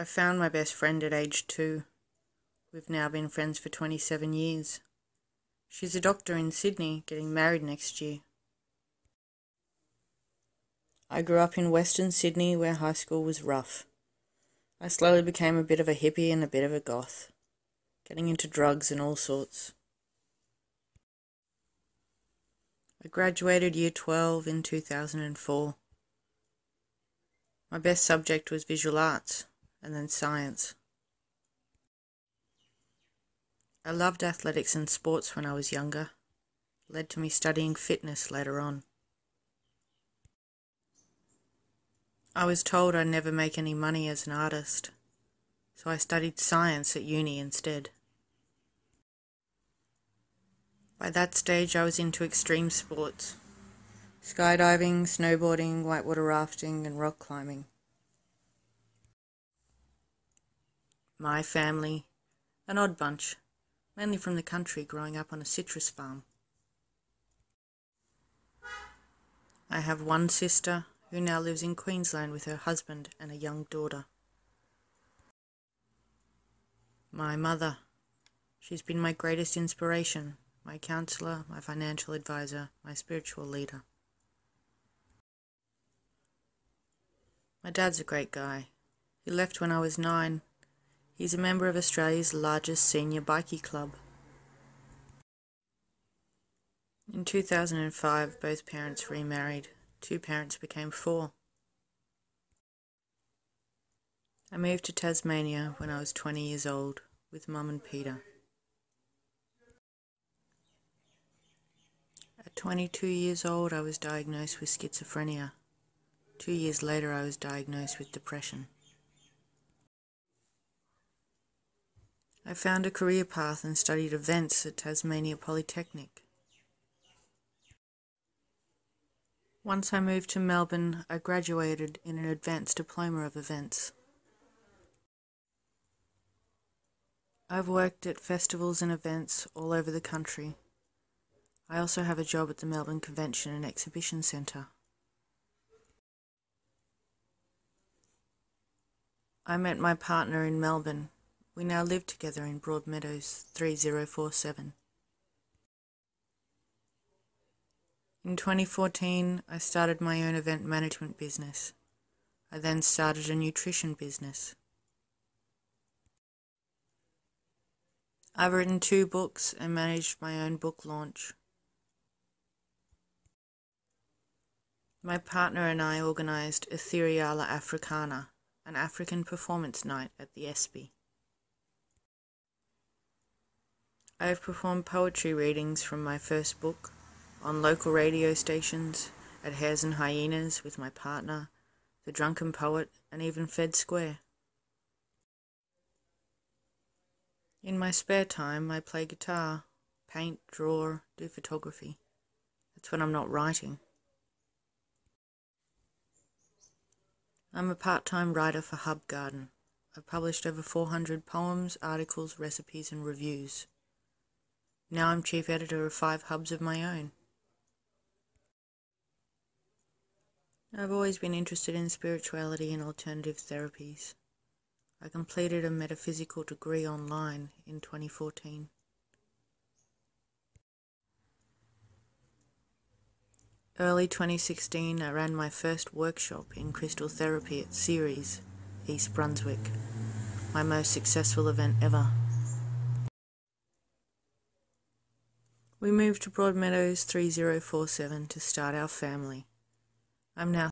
I found my best friend at age 2. We've now been friends for 27 years. She's a doctor in Sydney, getting married next year. I grew up in Western Sydney where high school was rough. I slowly became a bit of a hippie and a bit of a goth, getting into drugs and all sorts. I graduated year 12 in 2004. My best subject was visual arts, and then science. I loved athletics and sports when I was younger. It led to me studying fitness later on. I was told I'd never make any money as an artist, so I studied science at uni instead. By that stage I was into extreme sports: skydiving, snowboarding, whitewater rafting and rock climbing. My family, an odd bunch, mainly from the country, growing up on a citrus farm. I have one sister who now lives in Queensland with her husband and a young daughter. My mother. She's been my greatest inspiration, my counsellor, my financial advisor, my spiritual leader. My dad's a great guy. He left when I was 9. He's a member of Australia's largest senior bikie club. In 2005, both parents remarried. 2 parents became 4. I moved to Tasmania when I was 20 years old with Mum and Peter. At 22 years old, I was diagnosed with schizophrenia. 2 years later, I was diagnosed with depression. I found a career path and studied events at Tasmania Polytechnic. Once I moved to Melbourne, I graduated in an advanced diploma of events. I've worked at festivals and events all over the country. I also have a job at the Melbourne Convention and Exhibition Centre. I met my partner in Melbourne. We now live together in Broadmeadows 3047. In 2014, I started my own event management business. I then started a nutrition business. I've written 2 books and managed my own book launch. My partner and I organised Ethereala Africana, an African performance night at the Espy. I have performed poetry readings from my first book on local radio stations, at Hares and Hyenas with my partner, The Drunken Poet, and even Fed Square. In my spare time, I play guitar, paint, draw, do photography. That's when I'm not writing. I'm a part-time writer for Hub Garden. I've published over 400 poems, articles, recipes and reviews. Now I'm chief editor of 5 hubs of my own. I've always been interested in spirituality and alternative therapies. I completed a metaphysical degree online in 2014. Early 2016, I ran my first workshop in crystal therapy at Ceres, East Brunswick, my most successful event ever. We moved to Broadmeadows 3047 to start our family. I'm now